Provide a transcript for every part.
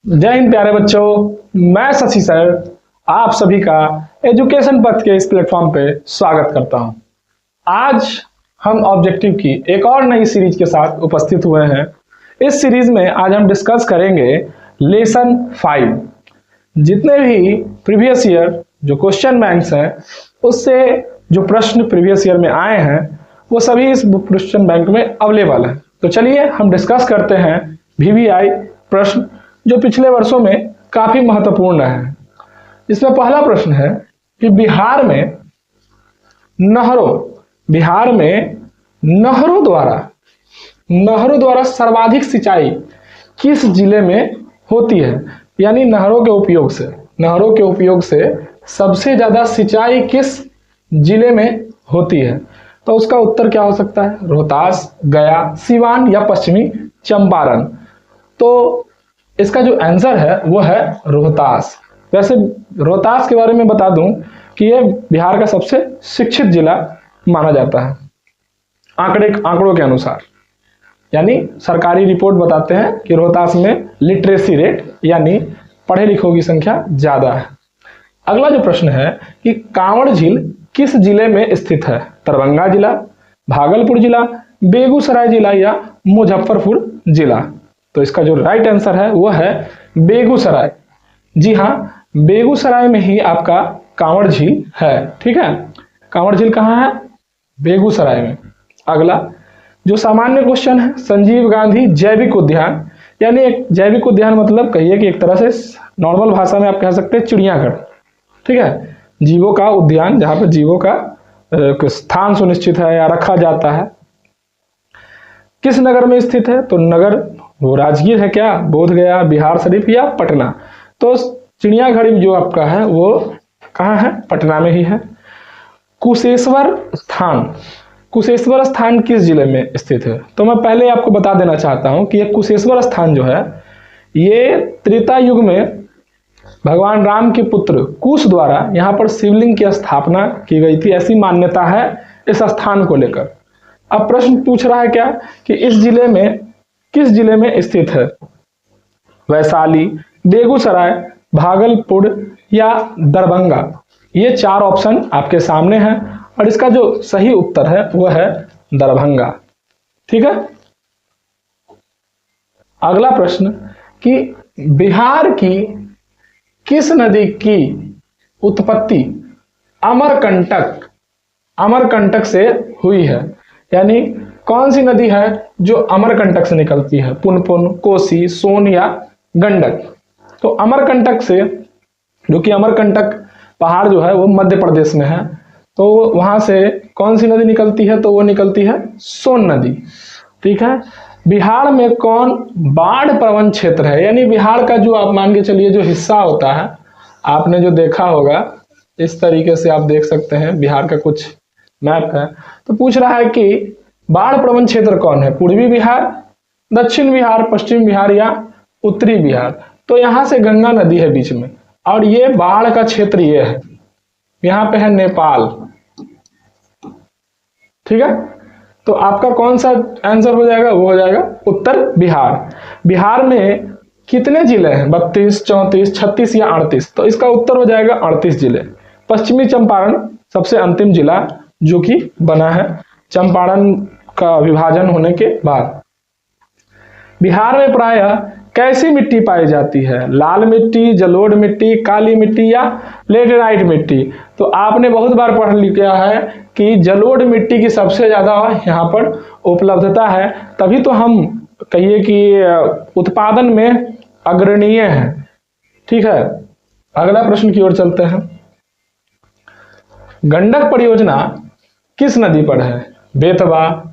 जय हिंद प्यारे बच्चों, मैं शशि सर आप सभी का एजुकेशन पथ के इस प्लेटफॉर्म पे स्वागत करता हूं। आज हम ऑब्जेक्टिव की एक और नई सीरीज के साथ उपस्थित हुए हैं। इस सीरीज में आज हम डिस्कस करेंगे लेसन 5। जितने भी प्रीवियस ईयर जो क्वेश्चन बैंक्स हैं उससे जो प्रश्न प्रीवियस ईयर में आए हैं वो सभी इस क्वेश्चन बैंक में अवेलेबल है। तो चलिए हम डिस्कस करते हैं VVI प्रश्न जो पिछले वर्षों में काफी महत्वपूर्ण है। इसमें पहला प्रश्न है कि बिहार में नहरों द्वारा सर्वाधिक सिंचाई किस जिले में होती है। यानी नहरों के उपयोग से सबसे ज्यादा सिंचाई किस जिले में होती है। तो उसका उत्तर क्या हो सकता है? रोहतास, गया, सिवान या पश्चिमी चंपारण। तो इसका जो आंसर है वो है रोहतास। वैसे रोहतास के बारे में बता दूं कि यह बिहार का सबसे शिक्षित जिला माना जाता है आंकड़ों के अनुसार। यानी सरकारी रिपोर्ट बताते हैं कि रोहतास में लिटरेसी रेट यानी पढ़े लिखों की संख्या ज्यादा है। अगला जो प्रश्न है कि कांवड़ झील किस जिले में स्थित है? दरभंगा जिला, भागलपुर जिला, बेगूसराय जिला या मुजफ्फरपुर जिला। तो इसका जो राइट आंसर है वो है बेगूसराय। जी हाँ, बेगूसराय में ही आपका कांवड़ झील है। ठीक है, कांवड़ झील कहाँ है? बेगूसराय में। अगला जो सामान्य क्वेश्चन है, संजीव गांधी जैविक उद्यान, यानी एक जैविक उद्यान मतलब कहिए कि एक तरह से नॉर्मल भाषा में आप कह सकते हैं चिड़ियाघर। ठीक है, जीवों का उद्यान जहां पर जीवों का स्थान सुनिश्चित है या रखा जाता है। किस नगर में स्थित है? तो नगर वो राजगीर है क्या, बोधगया, बिहार शरीफ या पटना? तो चिड़ियाघर जो आपका है वो कहाँ है? पटना में ही है। कुशेश्वर स्थान किस जिले में स्थित है? तो मैं पहले आपको बता देना चाहता हूं कि ये कुशेश्वर स्थान जो है ये त्रेता युग में भगवान राम के पुत्र कुश द्वारा यहाँ पर शिवलिंग की स्थापना की गई थी, ऐसी मान्यता है इस स्थान को लेकर। अब प्रश्न पूछ रहा है क्या कि किस जिले में स्थित है? वैशाली, बेगूसराय, भागलपुर या दरभंगा। ये चार ऑप्शन आपके सामने हैं और इसका जो सही उत्तर है वह है दरभंगा। ठीक है, अगला प्रश्न कि बिहार की किस नदी की उत्पत्ति अमरकंटक से हुई है? यानी कौन सी नदी है जो अमरकंटक से निकलती है? पुनपुन, कोसी, सोन या गंडक? तो अमरकंटक से, जो कि अमरकंटक पहाड़ जो है वो मध्य प्रदेश में है, तो वहां से कौन सी नदी निकलती है? तो वो निकलती है सोन नदी। ठीक है, बिहार में कौन बाढ़ प्रवण क्षेत्र है? यानी बिहार का जो आप मान के चलिए जो हिस्सा होता है, आपने जो देखा होगा इस तरीके से आप देख सकते हैं, बिहार का कुछ मैप है। तो पूछ रहा है कि बाढ़ प्रवण क्षेत्र कौन है? पूर्वी बिहार, दक्षिण बिहार, पश्चिम बिहार या उत्तरी बिहार? तो यहां से गंगा नदी है बीच में और ये बाढ़ का क्षेत्र ये है, यहाँ पे है नेपाल। ठीक है, तो आपका कौन सा आंसर हो जाएगा? वो हो जाएगा उत्तर बिहार। बिहार में कितने जिले हैं? 32, 34, 36 या 38? तो इसका उत्तर हो जाएगा 38 जिले। पश्चिमी चंपारण सबसे अंतिम जिला जो कि बना है चंपारण का विभाजन होने के बाद। बिहार में प्रायः कैसी मिट्टी पाई जाती है? लाल मिट्टी, जलोढ़ मिट्टी, काली मिट्टी या लेटेराइट मिट्टी? तो आपने बहुत बार पढ़ लिया है कि जलोढ़ मिट्टी की सबसे ज्यादा यहाँ पर उपलब्धता है, तभी तो हम कहिए कि उत्पादन में अग्रणीय है। ठीक है, अगला प्रश्न की ओर चलते हैं। गंडक परियोजना किस नदी पर है? बेतवा,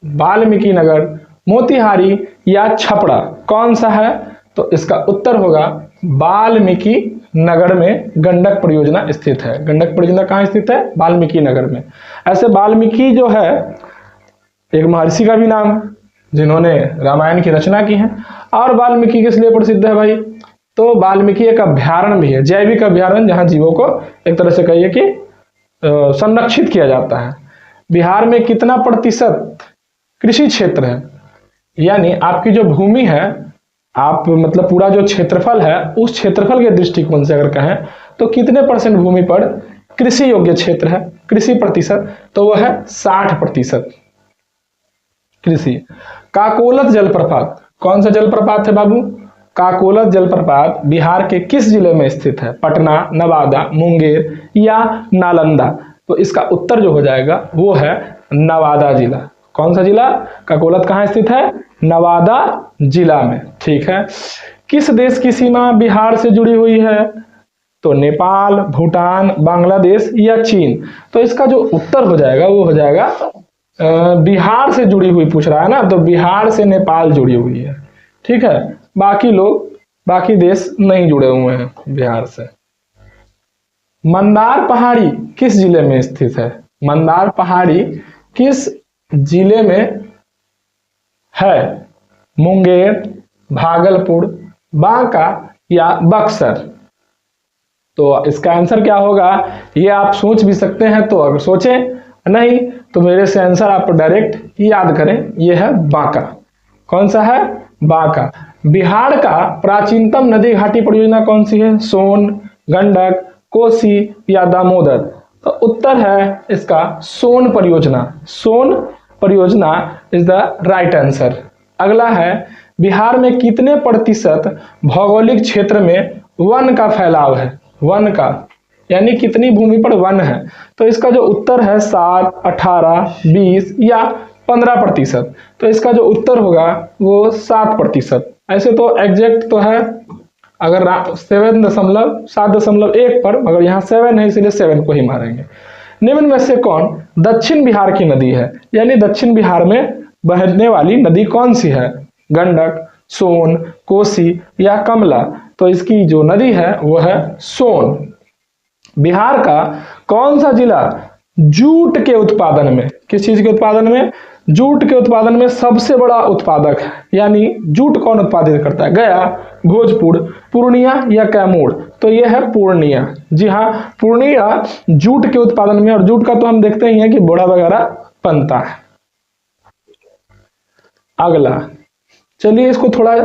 वाल्मीकि नगर, मोतिहारी या छपरा? कौन सा है? तो इसका उत्तर होगा वाल्मीकि नगर में गंडक परियोजना स्थित है। गंडक परियोजना कहाँ स्थित है? वाल्मीकि नगर में। ऐसे वाल्मीकि जो है एक महर्षि का भी नाम है जिन्होंने रामायण की रचना की है। और वाल्मीकि किस लिए प्रसिद्ध है भाई? तो वाल्मीकि एक अभ्यारण्य भी है, जैविक अभ्यारण्य, जहां जीवों को एक तरह से कहिए कि संरक्षित किया जाता है। बिहार में कितना प्रतिशत कृषि क्षेत्र है? यानी आपकी जो भूमि है आप मतलब पूरा जो क्षेत्रफल है उस क्षेत्रफल के दृष्टिकोण से अगर कहें तो कितने % भूमि पर कृषि योग्य क्षेत्र है, कृषि प्रतिशत, तो वह है 60% कृषि। काकोलत जलप्रपात, कौन सा जलप्रपात है बाबू? काकोलत जलप्रपात बिहार के किस जिले में स्थित है? पटना, नवादा, मुंगेर या नालंदा? तो इसका उत्तर जो हो जाएगा वो है नवादा जिला। कौन सा जिला? काकोलत कहाँ स्थित है? नवादा जिला में। ठीक है। किस देश की सीमा बिहार से जुड़ी हुई है? तो नेपाल, भूटान, बांग्लादेश या चीन? तो इसका जो उत्तर हो जाएगा वो हो जाएगा बिहार से जुड़ी हुई पूछ रहा है ना, तो बिहार से नेपाल जुड़ी हुई है। ठीक है, बाकी लोग, बाकी देश नहीं जुड़े हुए हैं बिहार से। मंदार पहाड़ी किस जिले में स्थित है? मंदार पहाड़ी किस जिले में है? मुंगेर, भागलपुर, बांका या बक्सर? तो इसका आंसर क्या होगा ये आप सोच भी सकते हैं, तो अगर सोचें नहीं तो मेरे से आंसर आप डायरेक्ट याद करें, ये है बांका। कौन सा है? बांका। बिहार का प्राचीनतम नदी घाटी परियोजना कौन सी है? सोन, गंडक, कोसी या दामोदर? तो उत्तर है इसका सोन परियोजना। सोन परियोजना इज द राइट आंसर। अगला है बिहार में कितने % भौगोलिक क्षेत्र में वन का फैलाव है? वन का यानी कितनी भूमि पर वन है? तो इसका जो उत्तर है 7, 18, 20 या 15%। तो इसका जो उत्तर होगा वो 7%। ऐसे तो एग्जैक्ट तो है अगर 7.1 पर, मगर यहाँ 7 है इसलिए 7 को ही मारेंगे। निम्न में से कौन दक्षिण बिहार की नदी है? यानी दक्षिण बिहार में बहने वाली नदी कौन सी है? गंडक, सोन, कोसी या कमला? तो इसकी जो नदी है वो है सोन। बिहार का कौन सा जिला जूट के उत्पादन में, किस चीज के उत्पादन में? जूट के उत्पादन में सबसे बड़ा उत्पादक है? यानी जूट कौन उत्पादित करता है? गया, भोजपुर, पूर्णिया या कैमूर? तो यह है पूर्णिया। जी हाँ, पूर्णिया जूट के उत्पादन में, और जूट का तो हम देखते ही हैं कि बोरा वगैरह बनता है। अगला चलिए इसको थोड़ा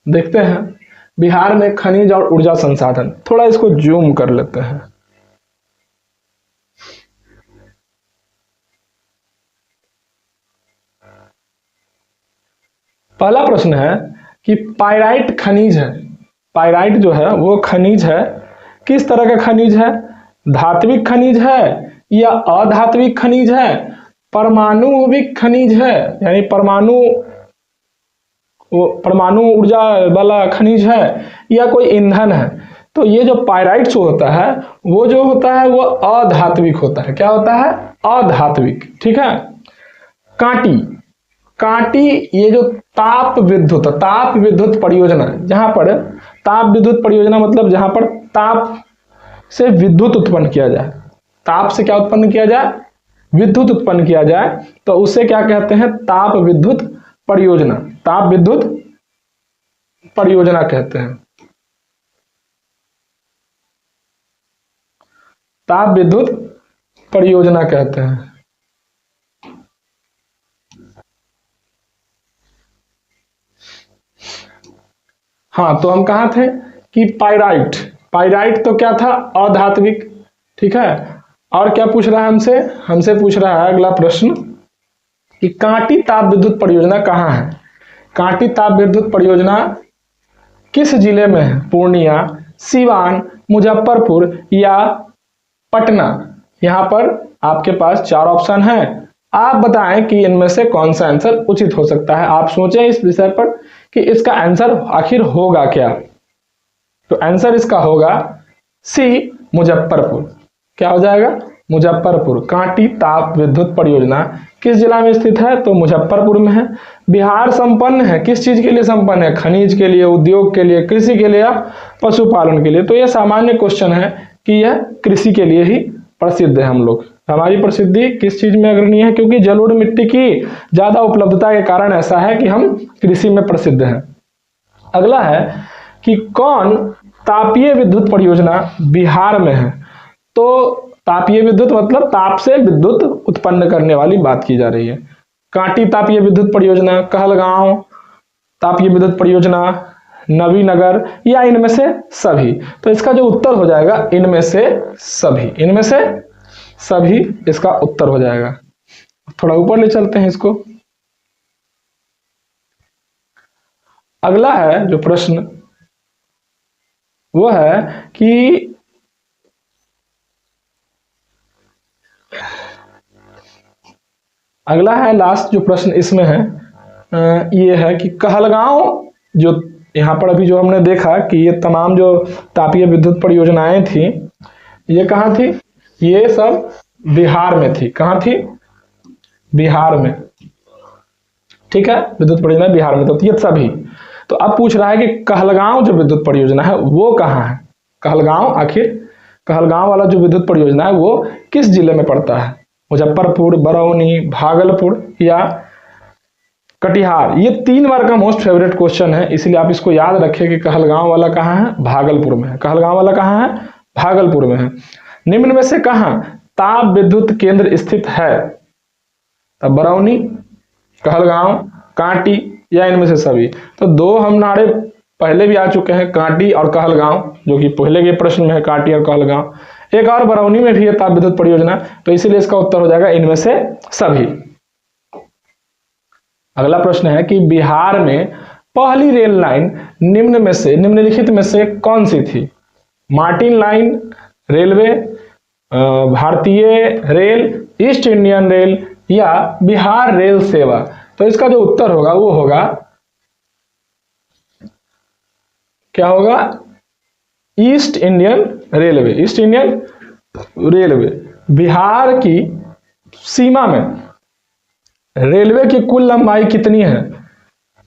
देखते हैं, बिहार में खनिज और ऊर्जा संसाधन, थोड़ा इसको जूम कर लेते हैं। पहला प्रश्न है कि पाइराइट खनिज है, पाइराइट जो है वो खनिज है, किस तरह का खनिज है? धात्विक खनिज है या अधात्विक खनिज है? परमाणुविक खनिज है यानी परमाणु ऊर्जा वाला खनिज है या कोई ईंधन है? तो ये जो पाइराइट जो होता है वो जो होता है वो अधात्विक होता है। क्या होता है? अधात्विक। ठीक है। कांटी, कांटी ये जो ताप विद्युत परियोजना, जहां पर ताप विद्युत परियोजना मतलब जहां पर ताप से विद्युत उत्पन्न किया जाए, ताप से क्या उत्पन्न किया जाए? विद्युत उत्पन्न किया जाए, तो उसे क्या कहते हैं? ताप विद्युत परियोजना। ताप विद्युत परियोजना कहते हैं, ताप विद्युत परियोजना कहते हैं। हाँ, तो हम कहा थे कि पाइराइट, पाइराइट तो क्या था? अधात्विक। ठीक है। और क्या पूछ रहा है हमसे? हमसे पूछ रहा है अगला प्रश्न कि कांटी ताप विद्युत परियोजना कहाँ है? कांटी ताप विद्युत परियोजना किस जिले में है? पूर्णिया, सीवान, मुजफ्फरपुर या पटना? यहाँ पर आपके पास 4 ऑप्शन हैं, आप बताएं कि इनमें से कौन सा आंसर उचित हो सकता है। आप सोचें इस विषय पर कि इसका आंसर आखिर होगा क्या। तो आंसर इसका होगा सी, मुजफ्फरपुर। क्या हो जाएगा? मुजफ्फरपुर। कांटी ताप विद्युत परियोजना किस जिला में स्थित है? तो मुजफ्फरपुर में है। बिहार संपन्न है, किस चीज के लिए संपन्न है? खनिज के लिए, उद्योग के लिए, कृषि के लिए या पशुपालन के लिए? तो यह सामान्य क्वेश्चन है कि यह कृषि के लिए ही प्रसिद्ध है। हम लोग, हमारी प्रसिद्धि किस चीज में अग्रणी है? क्योंकि जलोढ़ मिट्टी की ज्यादा उपलब्धता के कारण ऐसा है कि हम कृषि में प्रसिद्ध हैं। अगला है कि कौन तापीय विद्युत परियोजना बिहार में है? तो तापीय विद्युत मतलब ताप से विद्युत उत्पन्न करने वाली बात की जा रही है। कांटी तापीय विद्युत परियोजना, कहलगांव तापीय विद्युत परियोजना, नवीनगर या इनमें से सभी। तो इसका जो उत्तर हो जाएगा इनमें से सभी, इनमें से सभी इसका उत्तर हो जाएगा। थोड़ा ऊपर ले चलते हैं इसको। अगला है जो प्रश्न वो है कि अगला है लास्ट जो प्रश्न इसमें है ये है कि कहलगांव, जो यहाँ पर अभी जो हमने देखा कि ये तमाम जो तापीय विद्युत परियोजनाएं थी ये कहाँ थी, ये सब बिहार में थी। कहाँ थी, बिहार में, ठीक है, विद्युत परियोजना बिहार में तो ये सभी। तो अब पूछ रहा है कि कहलगांव जो विद्युत परियोजना है वो कहाँ है, कहलगांव, आखिर कहलगांव वाला जो विद्युत परियोजना है वो किस जिले में पड़ता है, मुजफ्फरपुर, बरौनी, भागलपुर या कटिहार। ये 3 बार का मोस्ट फेवरेट क्वेश्चन है, इसलिए आप इसको याद रखें कि कहलगांव वाला कहाँ है, भागलपुर में है। कहलगांव वाला कहाँ है, भागलपुर में है। निम्न में से कहाँ ताप विद्युत केंद्र स्थित है, तब बरौनी, कहलगांव, कांटी या इनमें से सभी। तो 2 हम नारे पहले भी आ चुके हैं, कांटी और कहलगांव, जो कि पहले के प्रश्न में है, कांटी और कहलगांव। एक और बरौनी में भी है ताप विद्युत परियोजना, तो इसीलिए इसका उत्तर हो जाएगा इनमें से सभी। अगला प्रश्न है कि बिहार में पहली रेल लाइन निम्नलिखित में से कौन सी थी, मार्टिन लाइन रेलवे, भारतीय रेल, ईस्ट इंडियन रेल या बिहार रेल सेवा। तो इसका जो उत्तर होगा वो होगा, क्या होगा, east Indian railway. East Indian railway Bihar की सीमा में रेलवे की कुल लंबाई कितनी है,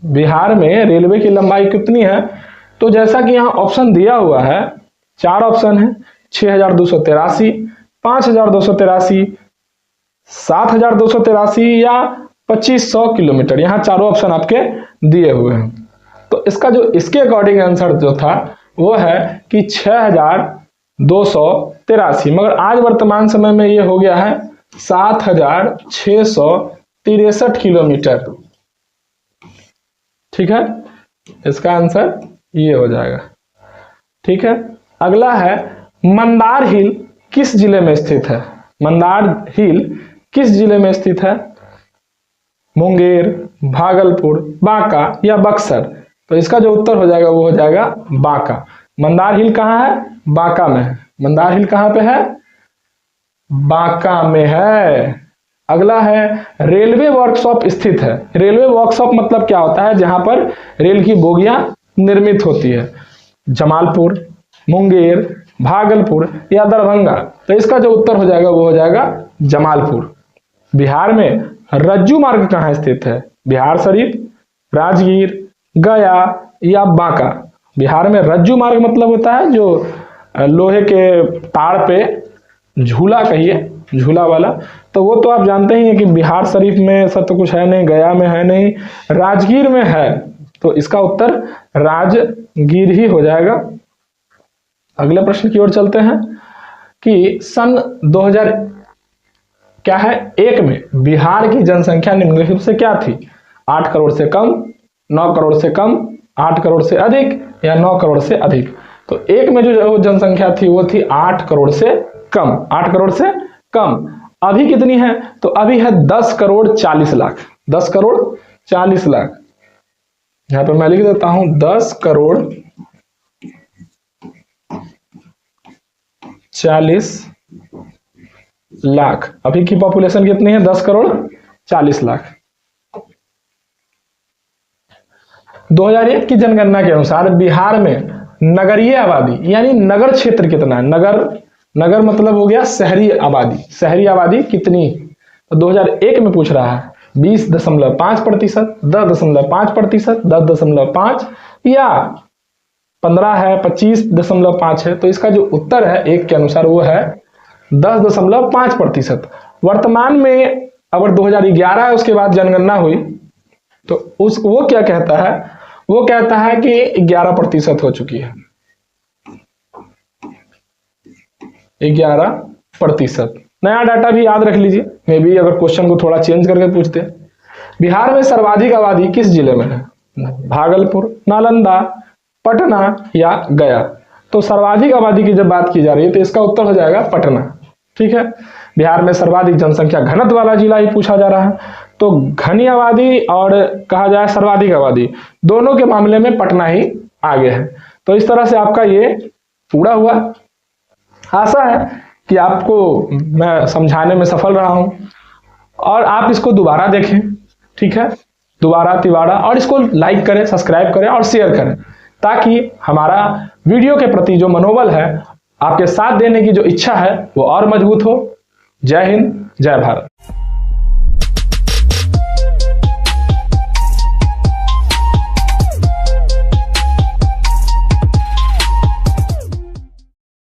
बिहार में रेलवे की लंबाई कितनी है। तो जैसा कि यहाँ ऑप्शन दिया हुआ है, 4 ऑप्शन है, 6283, 5283, 7283 या 2500 किलोमीटर। यहाँ चारों ऑप्शन आपके दिए हुए हैं। तो इसका जो इसके अकॉर्डिंग आंसर जो था वो है कि 6283, मगर आज वर्तमान समय में ये हो गया है 7663 किलोमीटर। ठीक है, इसका आंसर ये हो जाएगा। ठीक है, अगला है मंदार हिल किस जिले में स्थित है, मंदार हिल किस जिले में स्थित है, मुंगेर, भागलपुर, बांका या बक्सर। तो इसका जो उत्तर हो जाएगा वो हो जाएगा बांका। मंदार हिल कहाँ है, बांका में है। मंदार हिल कहाँ पे है, बांका में है। अगला है रेलवे वर्कशॉप स्थित है। रेलवे वर्कशॉप मतलब क्या होता है, जहां पर रेल की बोगियां निर्मित होती है, जमालपुर, मुंगेर, भागलपुर या दरभंगा। तो इसका जो उत्तर हो जाएगा वो हो जाएगा जमालपुर। बिहार में रज्जू मार्ग कहाँ स्थित है, बिहार शरीफ, राजगीर, गया या बांका। बिहार में रज्जू मार्ग मतलब होता है जो लोहे के तार पे झूला, कहिए झूला वाला। तो वो तो आप जानते ही हैं कि बिहार शरीफ में ऐसा तो कुछ है नहीं, गया में है नहीं, राजगीर में है। तो इसका उत्तर राजगीर ही हो जाएगा। अगले प्रश्न की ओर चलते हैं कि सन 2000 क्या है 1 में बिहार की जनसंख्या निम्नलिखित से क्या थी, 8 करोड़ से कम, 9 करोड़ से कम, 8 करोड़ से अधिक या 9 करोड़ से अधिक। तो 1 में जो जनसंख्या थी वो थी 8 करोड़ से कम, 8 करोड़ से कम। अभी कितनी है, तो अभी है 10 करोड़ 40 लाख, 10 करोड़ 40 लाख। यहां पे मैं लिख देता हूं 10 करोड़ 40 लाख। अभी की पॉपुलेशन कितनी है, 10 करोड़ 40 लाख। 2001 की जनगणना के अनुसार बिहार में नगरीय आबादी यानी नगर क्षेत्र कितना है, नगर मतलब हो गया शहरी आबादी, शहरी आबादी कितनी। तो 2001 में पूछ रहा है 20.5%, 10.5%, 10.5 या 15 है, 25.5 है। तो इसका जो उत्तर है 1 के अनुसार वो है 10.5%। वर्तमान में अगर 2011 है उसके बाद जनगणना हुई तो वो क्या कहता है, वो कहता है कि 11% हो चुकी है, 11%। नया डाटा भी याद रख लीजिए, मे बी अगर क्वेश्चन को थोड़ा चेंज करके पूछते हैं। बिहार में सर्वाधिक आबादी किस जिले में है, भागलपुर, नालंदा, पटना या गया? तो सर्वाधिक आबादी की जब बात की जा रही है तो इसका उत्तर हो जाएगा पटना। ठीक है, बिहार में सर्वाधिक जनसंख्या घनत्व वाला जिला ही पूछा जा रहा है, तो घनी आबादी और कहा जाए सर्वाधिक आबादी, दोनों के मामले में पटना ही आगे है। तो इस तरह से आपका ये पूरा हुआ। आशा है कि आपको मैं समझाने में सफल रहा हूं और आप इसको दोबारा देखें। ठीक है, दोबारा तिबारा, और इसको लाइक करें, सब्सक्राइब करें और शेयर करें, ताकि हमारा वीडियो के प्रति जो मनोबल है, आपके साथ देने की जो इच्छा है, वो और मजबूत हो। जय हिंद, जय भारत।